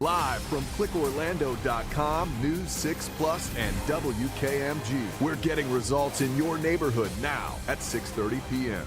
Live from clickorlando.com, News 6 Plus, and WKMG. We're getting results in your neighborhood now at 6:30 p.m.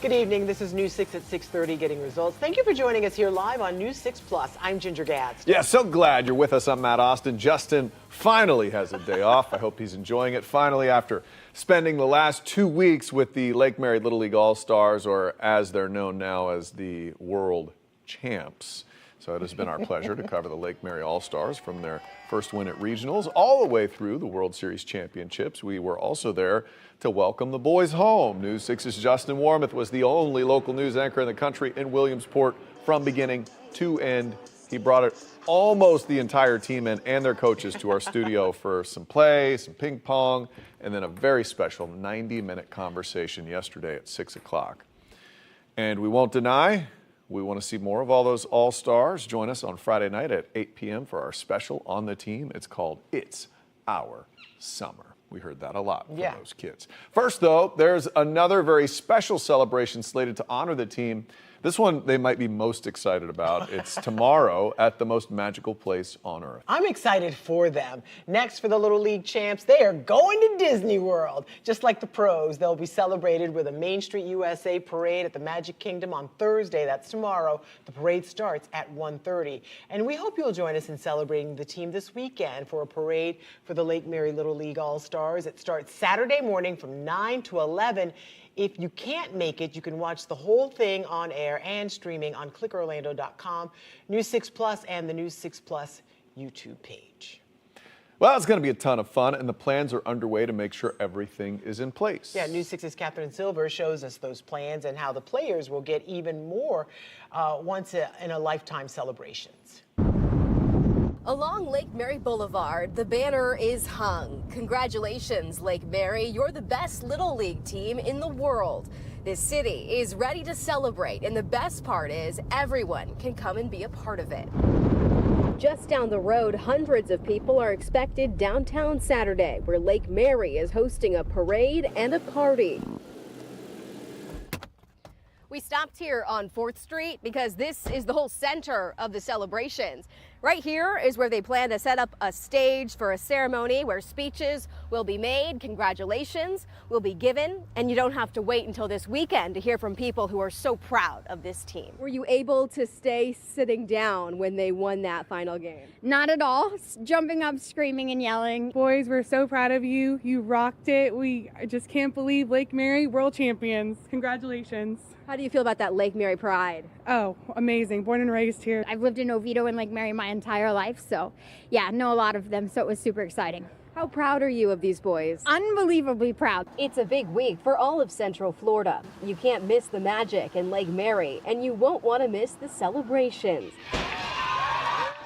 Good evening. This is News 6 at 6:30, getting results. Thank you for joining us here live on News 6 Plus. I'm Ginger Gadsden. Yeah, so glad you're with us. I'm Matt Austin. Justin finally has a day off. I hope he's enjoying it. Finally, after spending the last 2 weeks with the Lake Mary Little League All-Stars, or as they're known now as the World Champs. So it has been our pleasure to cover the Lake Mary All-Stars from their first win at regionals all the way through the World Series championships. We were also there to welcome the boys home. News 6's Justin Warmoth was the only local news anchor in the country in Williamsport from beginning to end. He brought it almost the entire team in and their coaches to our studio for some play, some ping pong, and then a very special 90-minute conversation yesterday at 6 o'clock. And we won't deny, we want to see more of all those All-Stars. Join us on Friday night at 8 p.m. for our special on the team. It's called It's Our Summer. We heard that a lot from those kids. First, though, there's another very special celebration slated to honor the team. This one they might be most excited about. It's tomorrow at the most magical place on earth. I'm excited for them. Next, for the Little League champs, they are going to Disney World. Just like the pros, they'll be celebrated with a Main Street USA parade at the Magic Kingdom on Thursday. That's tomorrow. The parade starts at 1:30. And we hope you'll join us in celebrating the team this weekend for a parade for the Lake Mary Little League All-Stars. It starts Saturday morning from 9 to 11. If you can't make it, you can watch the whole thing on air and streaming on clickorlando.com, News 6 Plus, and the News 6 Plus YouTube page. Well, it's going to be a ton of fun, and the plans are underway to make sure everything is in place. Yeah, News 6's Catherine Silver shows us those plans and how the players will get even more once in a lifetime celebrations. Along Lake Mary Boulevard, the banner is hung. Congratulations, Lake Mary. You're the best Little League team in the world. This city is ready to celebrate, and the best part is everyone can come and be a part of it. Just down the road, hundreds of people are expected downtown Saturday, where Lake Mary is hosting a parade and a party. We stopped here on 4th Street because this is the whole center of the celebrations. Right here is where they plan to set up a stage for a ceremony where speeches will be made, congratulations will be given, and you don't have to wait until this weekend to hear from people who are so proud of this team. Were you able to stay sitting down when they won that final game? Not at all. Jumping up, screaming and yelling. Boys, we're so proud of you. You rocked it. I just can't believe Lake Mary world champions. Congratulations. How do you feel about that Lake Mary pride? Oh, amazing. Born and raised here. I've lived in Oviedo and Lake Mary my entire life, so yeah, know a lot of them, so it was super exciting. How proud are you of these boys? Unbelievably proud. It's a big week for all of Central Florida. You can't miss the magic in Lake Mary, and you won't want to miss the celebrations.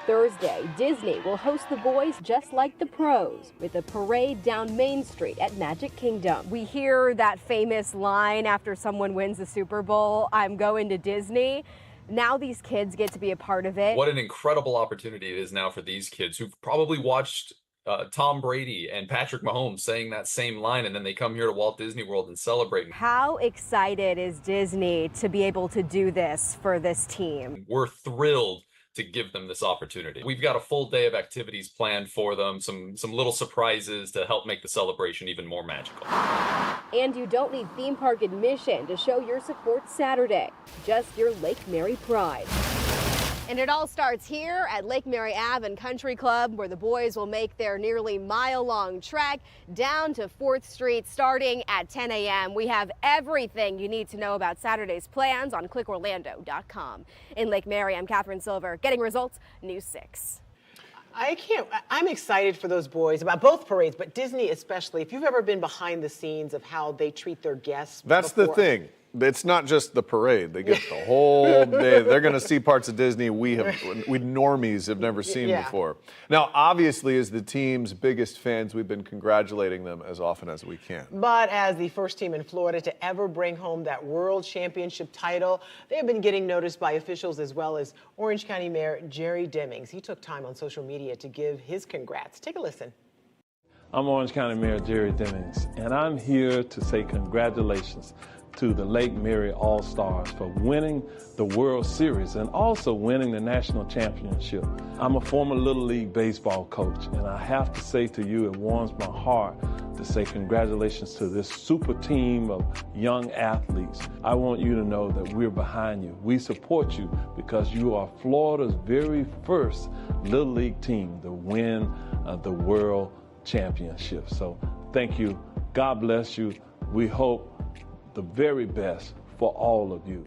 Thursday, Disney will host the boys just like the pros with a parade down Main Street at Magic Kingdom. We hear that famous line after someone wins the Super Bowl, "I'm going to Disney." Now these kids get to be a part of it. What an incredible opportunity it is now for these kids who've probably watched Tom Brady and Patrick Mahomes saying that same line, and then they come here to Walt Disney World and celebrate. How excited is Disney to be able to do this for this team? We're thrilled to give them this opportunity. We've got a full day of activities planned for them, some little surprises to help make the celebration even more magical. And you don't need theme park admission to show your support Saturday, just your Lake Mary pride. And it all starts here at Lake Mary Ave and Country Club, where the boys will make their nearly mile-long trek down to 4th Street starting at 10 a.m. We have everything you need to know about Saturday's plans on clickorlando.com. In Lake Mary, I'm Catherine Silver, getting results, News 6. I'm excited for those boys about both parades, but Disney especially. If you've ever been behind the scenes of how they treat their guests. That's the thing. It's not just the parade. They get the whole day. They're going to see parts of Disney we normies have never seen before. Now, obviously, as the team's biggest fans, we've been congratulating them as often as we can. But as the first team in Florida to ever bring home that World Championship title, they have been getting noticed by officials as well as Orange County Mayor Jerry Demings. He took time on social media to give his congrats. Take a listen. I'm Orange County Mayor Jerry Demings, and I'm here to say congratulations to the Lake Mary All-Stars for winning the World Series and also winning the national championship. I'm a former Little League baseball coach, and I have to say to you, it warms my heart to say congratulations to this super team of young athletes. I want you to know that we're behind you. We support you because you are Florida's very first Little League team to win the World Championship. So thank you. God bless you. We hope the very best for all of you.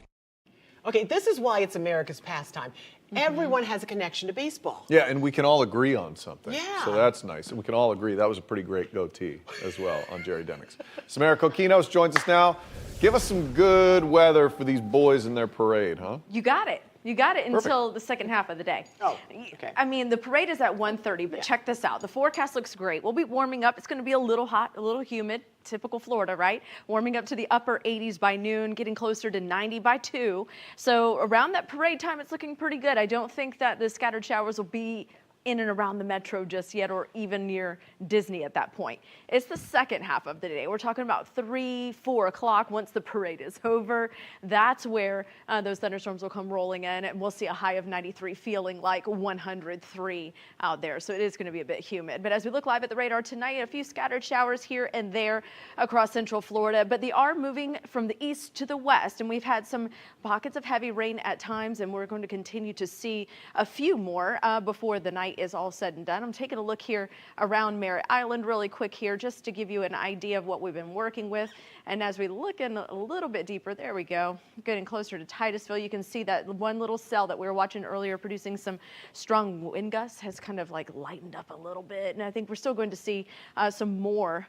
Okay, this is why it's America's pastime. Everyone has a connection to baseball. Yeah, and we can all agree on something. Yeah. So that's nice. And we can all agree that was a pretty great goatee as well on Jerry Dennings. Samara Kokinos joins us now. Give us some good weather for these boys in their parade, huh? You got it. You got it Perfect. until the second half of the day. Oh, okay. I mean, the parade is at 1:30, but check this out. The forecast looks great. We'll be warming up. It's going to be a little hot, a little humid, typical Florida, right? Warming up to the upper 80s by noon, getting closer to 90 by 2. So around that parade time, it's looking pretty good. I don't think that the scattered showers will be in and around the metro just yet, or even near Disney at that point. It's the second half of the day. We're talking about 3, 4 o'clock once the parade is over. That's where those thunderstorms will come rolling in, and we'll see a high of 93 feeling like 103 out there. So it is going to be a bit humid. But as we look live at the radar tonight, a few scattered showers here and there across central Florida, but they are moving from the east to the west, and we've had some pockets of heavy rain at times, and we're going to continue to see a few more before the night is all said and done. I'm taking a look here around Merritt Island really quick here just to give you an idea of what we've been working with. And as we look in a little bit deeper, there we go, getting closer to Titusville, you can see that one little cell that we were watching earlier producing some strong wind gusts has kind of like lightened up a little bit. And I think we're still going to see some more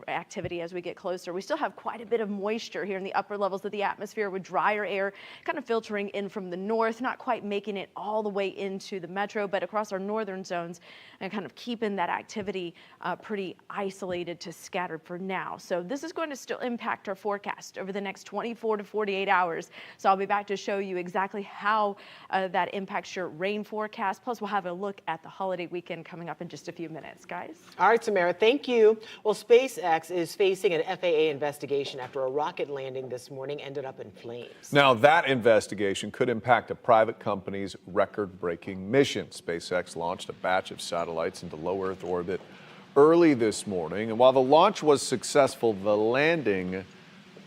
activity as we get closer. We still have quite a bit of moisture here in the upper levels of the atmosphere with drier air kind of filtering in from the north, not quite making it all the way into the metro, but across our northern zones and kind of keeping that activity pretty isolated to scattered for now. So this is going to still impact our forecast over the next 24 to 48 hours. So I'll be back to show you exactly how that impacts your rain forecast. Plus, we'll have a look at the holiday weekend coming up in just a few minutes, guys. All right, Samara, thank you. Well, SpaceX is facing an FAA investigation after a rocket landing this morning ended up in flames. Now, that investigation could impact a private company's record-breaking mission. SpaceX launched a batch of satellites into low Earth orbit early this morning, and while the launch was successful, the landing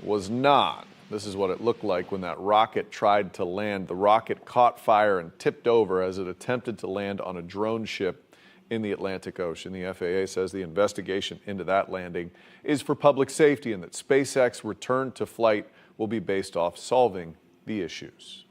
was not. This is what it looked like when that rocket tried to land. The rocket caught fire and tipped over as it attempted to land on a drone ship in the Atlantic Ocean. The FAA says the investigation into that landing is for public safety and that SpaceX return to flight will be based off solving the issues.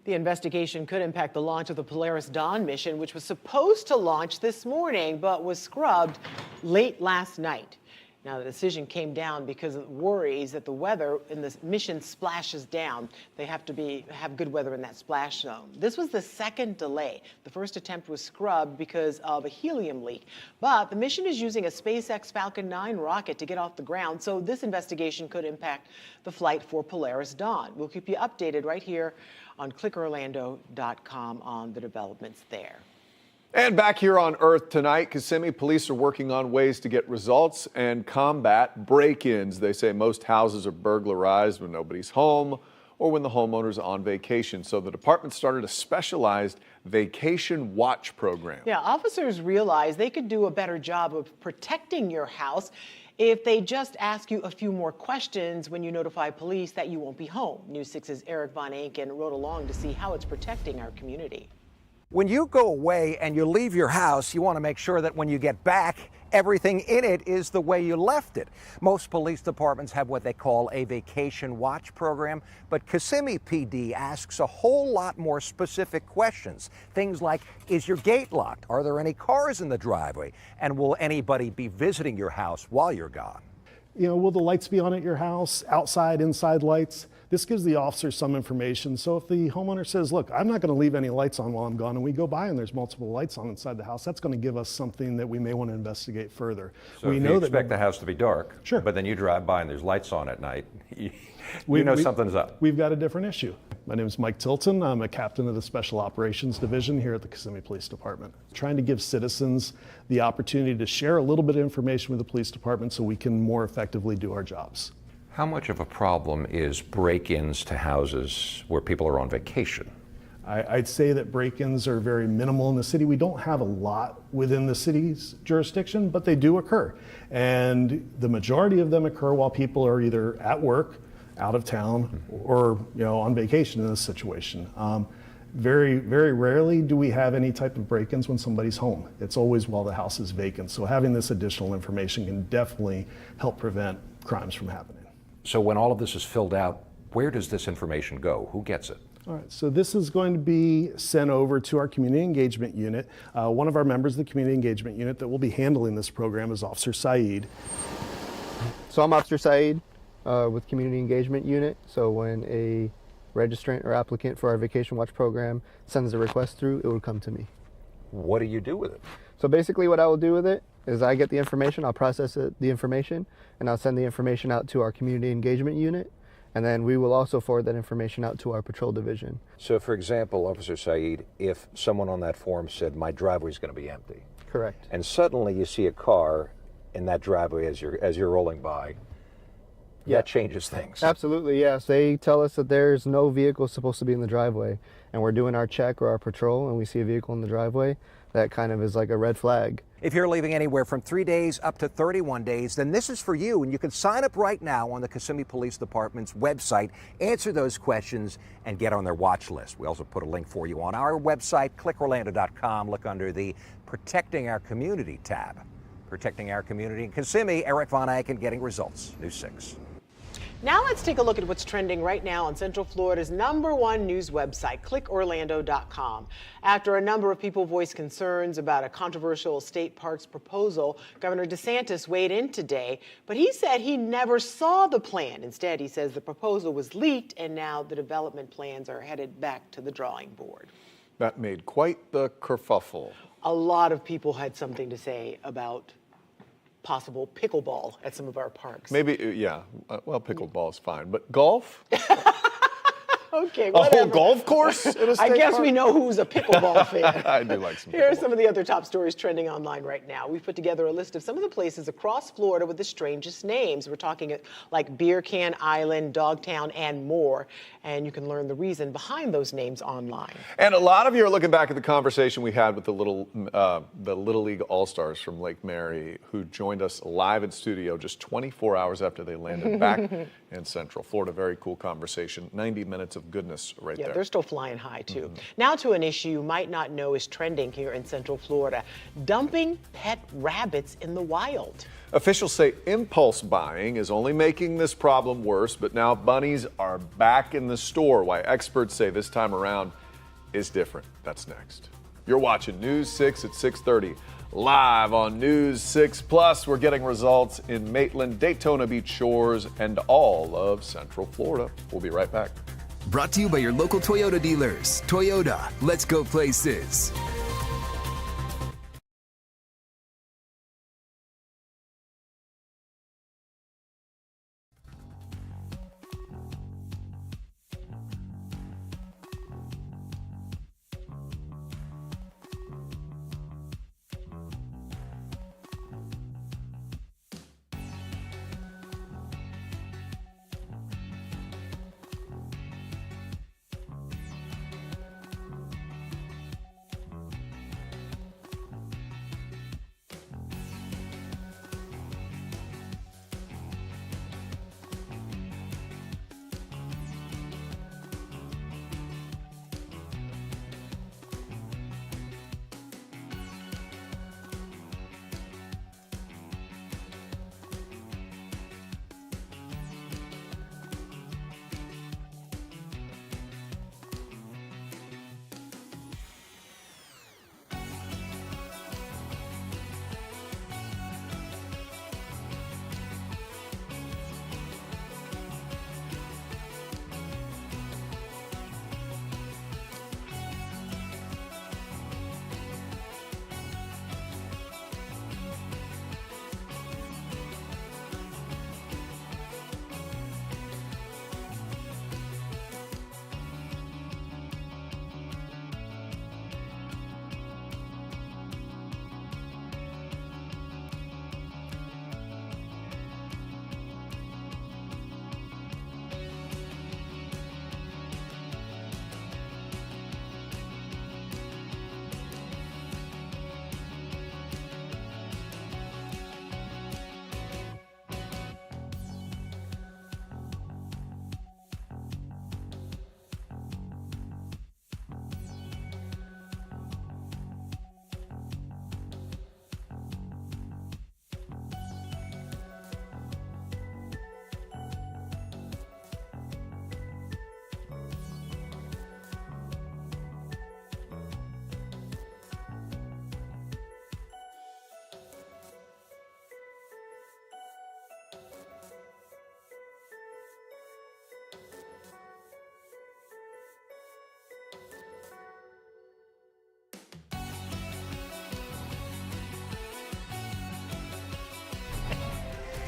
The investigation could impact the launch of the Polaris Dawn mission, which was supposed to launch this morning, but was scrubbed late last night. Now, the decision came down because of worries that the weather in this mission splashes down. They have to have good weather in that splash zone. This was the second delay. The first attempt was scrubbed because of a helium leak. But the mission is using a SpaceX Falcon 9 rocket to get off the ground, so this investigation could impact the flight for Polaris Dawn. We'll keep you updated right here on clickorlando.com on the developments there. And back here on Earth tonight, Kissimmee police are working on ways to get results and combat break-ins. They say most houses are burglarized when nobody's home or when the homeowner's on vacation. So the department started a specialized vacation watch program. Yeah, officers realized they could do a better job of protecting your house if they just ask you a few more questions when you notify police that you won't be home. News 6's Eric Von Anken rode along to see how it's protecting our community. When you go away and you leave your house, you want to make sure that when you get back, everything in it is the way you left it. Most police departments have what they call a vacation watch program, but Kissimmee PD asks a whole lot more specific questions. Things like, is your gate locked? Are there any cars in the driveway? And will anybody be visiting your house while you're gone? You know, will the lights be on at your house, outside, inside lights? This gives the officers some information. So if the homeowner says, look, I'm not going to leave any lights on while I'm gone, and we go by and there's multiple lights on inside the house, that's going to give us something that we may want to investigate further. So we if know you that expect the house to be dark, sure, but then you drive by and there's lights on at night, you know something's up. We've got a different issue. My name is Mike Tilton. I'm a captain of the Special Operations Division here at the Kissimmee Police Department. Trying to give citizens the opportunity to share a little bit of information with the police department so we can more effectively do our jobs. How much of a problem is break-ins to houses where people are on vacation? I'd say that break-ins are very minimal in the city. We don't have a lot within the city's jurisdiction, but they do occur. And the majority of them occur while people are either at work, out of town, or on vacation in this situation. Very, very rarely do we have any type of break-ins when somebody's home. It's always while the house is vacant. So having this additional information can definitely help prevent crimes from happening. So when all of this is filled out, where does this information go? Who gets it? All right, so this is going to be sent over to our community engagement unit. One of our members of the community engagement unit that will be handling this program is Officer Saeed. So I'm Officer Saeed with Community Engagement Unit. So when a registrant or applicant for our Vacation Watch program sends a request through, it would come to me. What do you do with it? So basically what I will do with it is I get the information, I'll process the information, and I'll send the information out to our Community Engagement Unit. And then we will also forward that information out to our patrol division. So for example, Officer Saeed, if someone on that form said, my driveway's going to be empty. Correct. And suddenly you see a car in that driveway as you're rolling by, that changes things. Absolutely, yes. They tell us that there's no vehicle supposed to be in the driveway, and we're doing our check or our patrol and we see a vehicle in the driveway, that kind of is like a red flag. If you're leaving anywhere from 3 days up to 31 days, then this is for you, and you can sign up right now on the Kissimmee Police Department's website, answer those questions, and get on their watch list. We also put a link for you on our website, clickorlando.com. Look under the Protecting Our Community tab. Protecting our community in Kissimmee, Eric Von Eichen getting results. News 6. Now let's take a look at what's trending right now on Central Florida's #1 news website, clickorlando.com. After a number of people voiced concerns about a controversial state parks proposal, Governor DeSantis weighed in today, but he said he never saw the plan. Instead, he says the proposal was leaked and now the development plans are headed back to the drawing board. That made quite the kerfuffle. A lot of people had something to say about possible pickleball at some of our parks. Maybe, yeah. Well, pickleball is fine, but golf? Okay, A whatever. whole golf course in a I state guess park? we know who's a pickleball fan. I do like some Here are pickleball. some of the other top stories trending online right now. We've put together a list of some of the places across Florida with the strangest names. We're talking like Beer Can Island, Dogtown, and more. And you can learn the reason behind those names online. And a lot of you are looking back at the conversation we had with the Little League All-Stars from Lake Mary, who joined us live in studio just 24 hours after they landed back in Central Florida. Very cool conversation. 90 minutes of goodness right there. They're still flying high, too. Now to an issue you might not know is trending here in Central Florida, dumping pet rabbits in the wild. Officials say impulse buying is only making this problem worse, but now bunnies are back in the store. Why experts say this time around is different. That's next. You're watching News 6 at 6:30. Live on News 6 Plus, we're getting results in Maitland, Daytona Beach shores, and all of Central Florida. We'll be right back. Brought to you by your local Toyota dealers. Toyota, let's go places.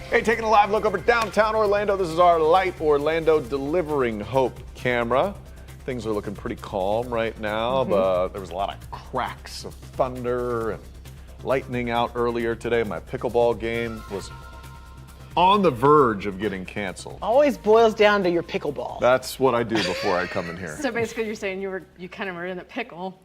Hey, taking a live look over downtown Orlando. This is our Light Orlando Delivering Hope camera. Things are looking pretty calm right now, but there was a lot of cracks of thunder and lightning out earlier today. My pickleball game was on the verge of getting canceled. Always boils down to your pickleball. That's what I do before I come in here. So basically, you're saying you kind of were in a pickle.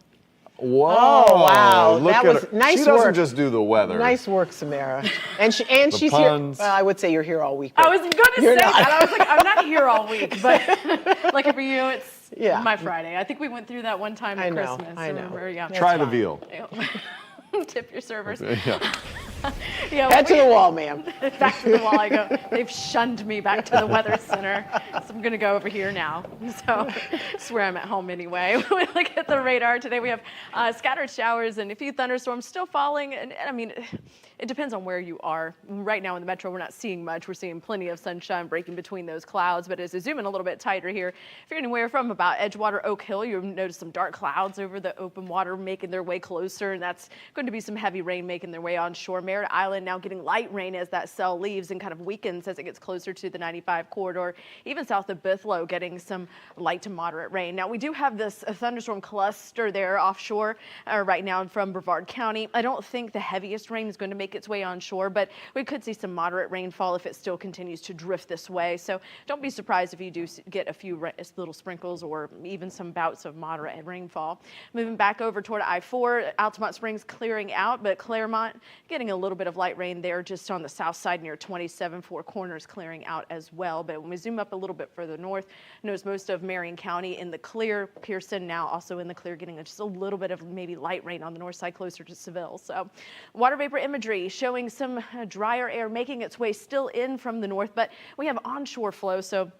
Whoa! Oh, wow. Look That at was her. nice She doesn't work. just do the weather. Nice work, Samara. And she's puns. here. Well, I would say you're here all week. I was going to say You're that. not. I was like, I'm not here all week, but like for you, it's Yeah. my Friday. I think we went through that one time at Christmas. I know. Remember? Yeah. Try the veal. Tip your servers. Yeah. Yeah, Head to the wall, ma'am. Back to the wall I go. They've shunned me back to the weather center. So I'm going to go over here now. So swear I'm at home anyway. We look at the radar. Today we have scattered showers and a few thunderstorms still falling. And I mean, it depends on where you are. Right now in the metro, we're not seeing much. We're seeing plenty of sunshine breaking between those clouds. But as I zoom in a little bit tighter here, if you're anywhere from about Edgewater, Oak Hill, you'll notice some dark clouds over the open water making their way closer. And that's going to be some heavy rain making their way onshore. Merritt Island now getting light rain as that cell leaves and kind of weakens as it gets closer to the 95 corridor. Even south of Bithlo getting some light to moderate rain. Now we do have this thunderstorm cluster there offshore right now from Brevard County. I don't think the heaviest rain is going to make its way onshore, but we could see some moderate rainfall if it still continues to drift this way. So don't be surprised if you do get a few little sprinkles or even some bouts of moderate rainfall. Moving back over toward I-4, Altamont Springs clearing out, but Clermont getting a little bit of light rain there just on the south side near 27. Four Corners clearing out as well. But when we zoom up a little bit further north, notice most of Marion County in the clear. Pearson now also in the clear, getting just a little bit of maybe light rain on the north side closer to Seville. So water vapor imagery showing some drier air making its way still in from the north, but we have onshore flow. So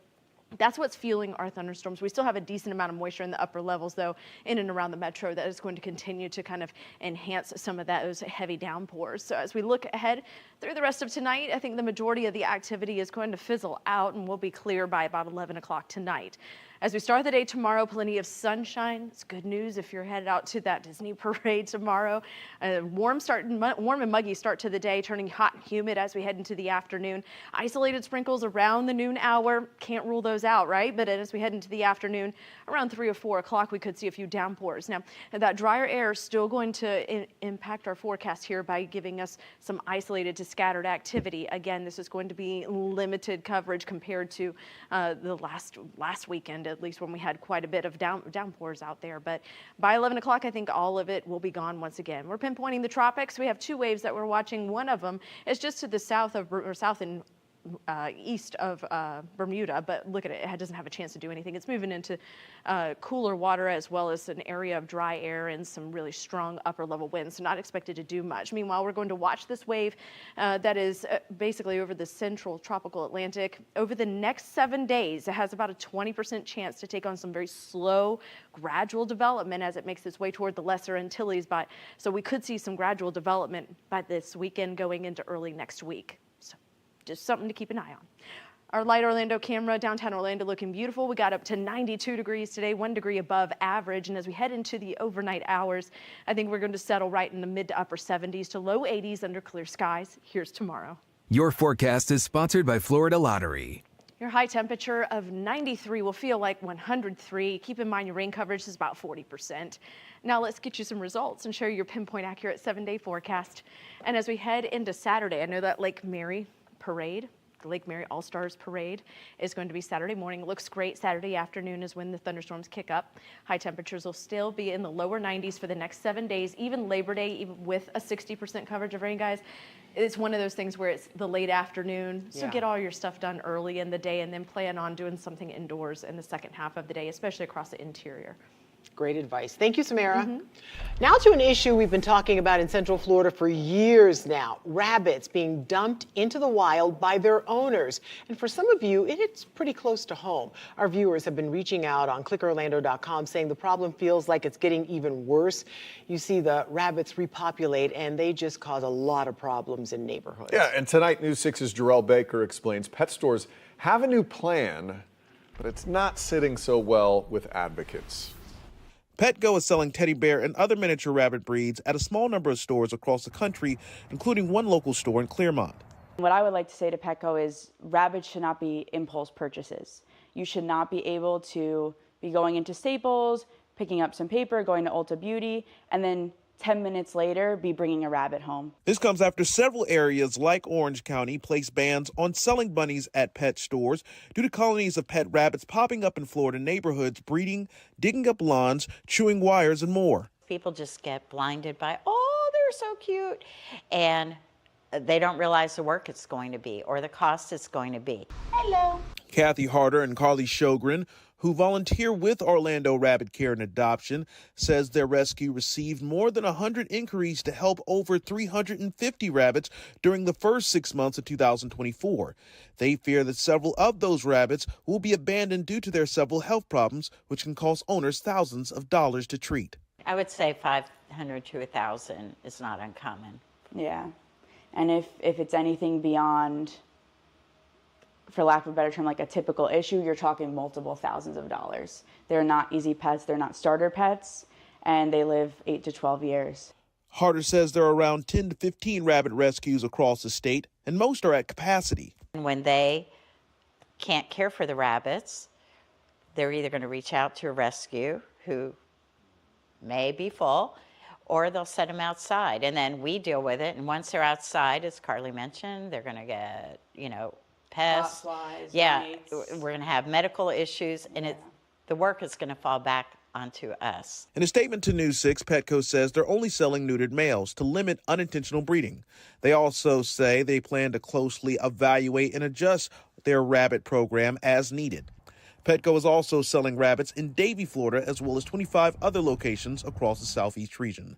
that's what's fueling our thunderstorms. We still have a decent amount of moisture in the upper levels, though, in and around the metro that is going to continue to kind of enhance some of those heavy downpours. So as we look ahead through the rest of tonight, I think the majority of the activity is going to fizzle out and will be clear by about 11 o'clock tonight. As we start the day tomorrow, plenty of sunshine. It's good news if you're headed out to that Disney parade tomorrow. Warm and muggy start to the day, turning hot and humid as we head into the afternoon. Isolated sprinkles around the noon hour. Can't rule those out, right? But as we head into the afternoon, around 3 or 4 o'clock, we could see a few downpours. Now, that drier air is still going to impact our forecast here by giving us some isolated to scattered activity. Again, this is going to be limited coverage compared to the last weekend, at least, when we had quite a bit of downpours out there. But by 11 o'clock, I think all of it will be gone once again. We're pinpointing the tropics. We have two waves that we're watching. One of them is just to the south and east of Bermuda, but look at it, it doesn't have a chance to do anything. It's moving into cooler water as well as an area of dry air and some really strong upper level winds, so not expected to do much. Meanwhile, we're going to watch this wave that is basically over the central tropical Atlantic. Over the next 7 days, it has about a 20% chance to take on some very slow, gradual development as it makes its way toward the Lesser Antilles. So we could see some gradual development by this weekend going into early next week. Just something to keep an eye on. Our Light Orlando camera, downtown Orlando looking beautiful. We got up to 92 degrees today, 1 degree above average. And as we head into the overnight hours, I think we're going to settle right in the mid to upper 70s to low 80s under clear skies. Here's tomorrow. Your forecast is sponsored by Florida Lottery. Your high temperature of 93 will feel like 103. Keep in mind your rain coverage is about 40%. Now let's get you some results and show you your pinpoint accurate 7-day forecast. And as we head into Saturday, I know that Lake Mary Parade, the Lake Mary All-Stars Parade, is going to be Saturday morning. It looks great. Saturday afternoon is when the thunderstorms kick up. High temperatures will still be in the lower 90s for the next 7 days, even Labor Day, even with a 60% coverage of rain, guys. It's one of those things where it's the late afternoon, so get all your stuff done early in the day and then plan on doing something indoors in the second half of the day, especially across the interior. Great advice. Thank you, Samara. Now to an issue we've been talking about in Central Florida for years now, rabbits being dumped into the wild by their owners. And for some of you, it's pretty close to home. Our viewers have been reaching out on clickorlando.com saying the problem feels like it's getting even worse. You see the rabbits repopulate and they just cause a lot of problems in neighborhoods. Yeah, and tonight News 6's Jarrell Baker explains pet stores have a new plan, but it's not sitting so well with advocates. Petco is selling teddy bear and other miniature rabbit breeds at a small number of stores across the country, including one local store in Clermont. What I would like to say to Petco is rabbits should not be impulse purchases. You should not be able to be going into Staples, picking up some paper, going to Ulta Beauty, and then 10 minutes later be bringing a rabbit home. This comes after several areas like Orange County placed bans on selling bunnies at pet stores due to colonies of pet rabbits popping up in Florida neighborhoods, breeding, digging up lawns, chewing wires, and more. People just get blinded by, oh, they're so cute, and they don't realize the work it's going to be or the cost it's going to be. Hello. Kathy Harder and Carly Sjogren, who volunteer with Orlando Rabbit Care and Adoption, says their rescue received more than 100 inquiries to help over 350 rabbits during the first 6 months of 2024. They fear that several of those rabbits will be abandoned due to their several health problems, which can cost owners thousands of dollars to treat. I would say 500 to 1,000 is not uncommon. Yeah. And if it's anything beyond, for lack of a better term, like a typical issue, you're talking multiple thousands of dollars. They're not easy pets, they're not starter pets, and they live 8 to 12 years. Harder says there are around 10 to 15 rabbit rescues across the state, and most are at capacity. When they can't care for the rabbits, they're either going to reach out to a rescue who may be full, or they'll set them outside, and then we deal with it. And once they're outside, as Carly mentioned, they're going to get, pests. Flies, yeah, mites. We're going to have medical issues, and the work is going to fall back onto us. In a statement to News 6, Petco says they're only selling neutered males to limit unintentional breeding. They also say they plan to closely evaluate and adjust their rabbit program as needed. Petco is also selling rabbits in Davie, Florida, as well as 25 other locations across the Southeast region.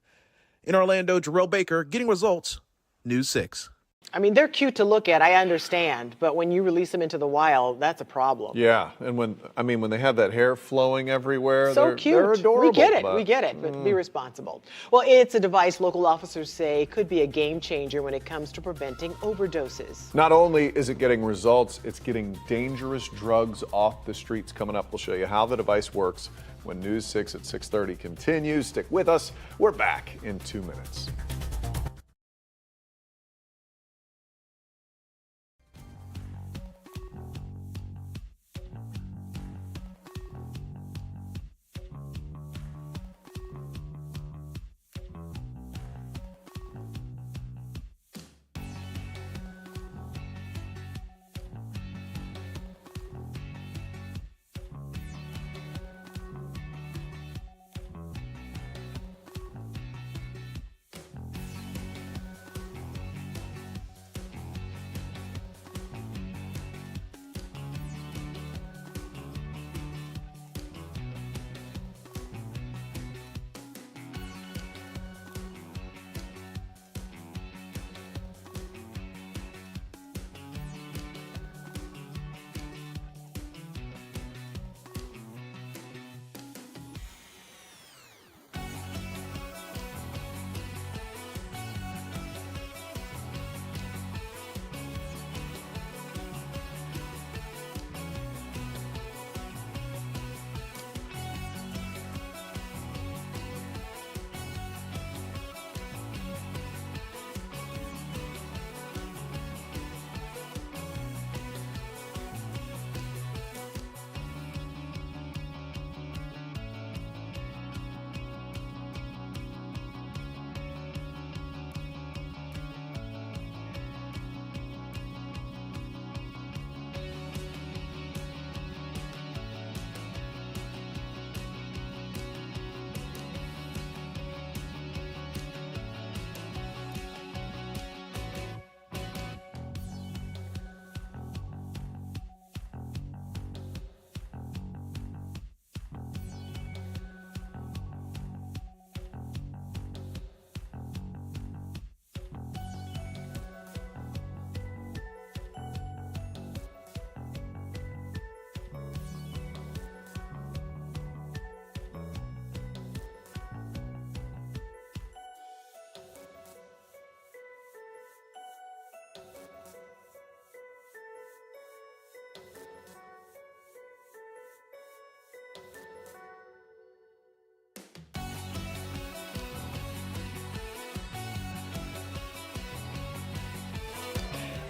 In Orlando, Jarrell Baker, Getting Results, News 6. I mean, they're cute to look at, I understand, but when you release them into the wild, that's a problem. Yeah, and when they have that hair flowing everywhere, So they're cute. adorable. We get it, but be responsible. Well, it's a device local officers say could be a game changer when it comes to preventing overdoses. Not only is it getting results, it's getting dangerous drugs off the streets. Coming up, we'll show you how the device works when News 6 at 6:30 continues. Stick with us. We're back in 2 minutes.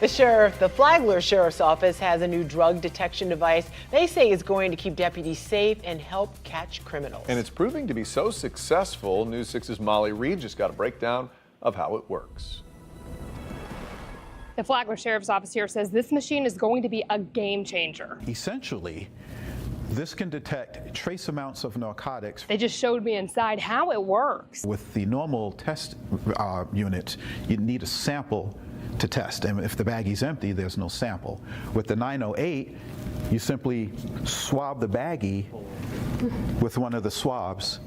The Flagler Sheriff's Office has a new drug detection device they say is going to keep deputies safe and help catch criminals. And it's proving to be so successful. News 6's Molly Reed just got a breakdown of how it works. The Flagler Sheriff's Office here says this machine is going to be a game changer. Essentially, this can detect trace amounts of narcotics. They just showed me inside how it works. With the normal test units, you need a sample to test, and if the baggie's empty, there's no sample. With the 908, you simply swab the baggie with one of the swabs,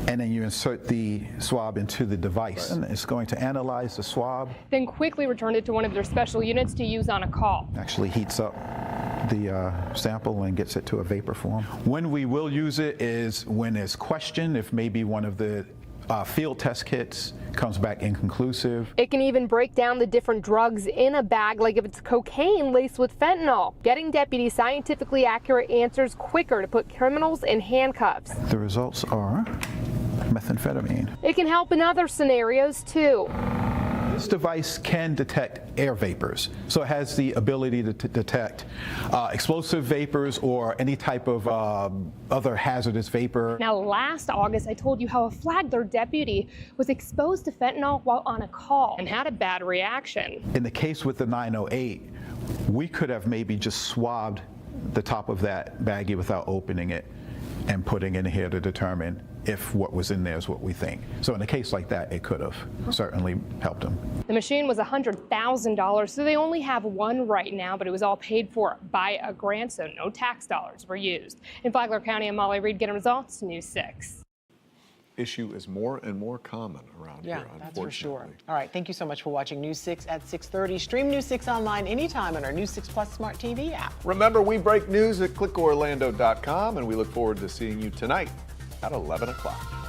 and then you insert the swab into the device. And it's going to analyze the swab. Then quickly return it to one of their special units to use on a call. Actually heats up the sample and gets it to a vapor form. When we will use it is when there's question, if maybe one of the field test kits comes back inconclusive. It can even break down the different drugs in a bag, like if it's cocaine laced with fentanyl, getting deputies scientifically accurate answers quicker to put criminals in handcuffs. The results are methamphetamine. It can help in other scenarios too. This device can detect air vapors, so it has the ability to detect explosive vapors or any type of other hazardous vapor. Now, last August, I told you how a Flagler deputy was exposed to fentanyl while on a call and had a bad reaction. In the case with the 908, we could have maybe just swabbed the top of that baggie without opening it and putting in here to determine if what was in there is what we think. So in a case like that, it could have certainly helped them. The machine was $100,000, so they only have one right now, but it was all paid for by a grant, so no tax dollars were used. In Flagler County, I'm Molly Reed, getting results, News 6. Issue is more and more common around here, unfortunately. That's for sure. All right, thank you so much for watching News 6 at 6:30. Stream News 6 online anytime on our News 6 Plus Smart TV app. Remember, we break news at clickorlando.com, and we look forward to seeing you tonight at 11 o'clock.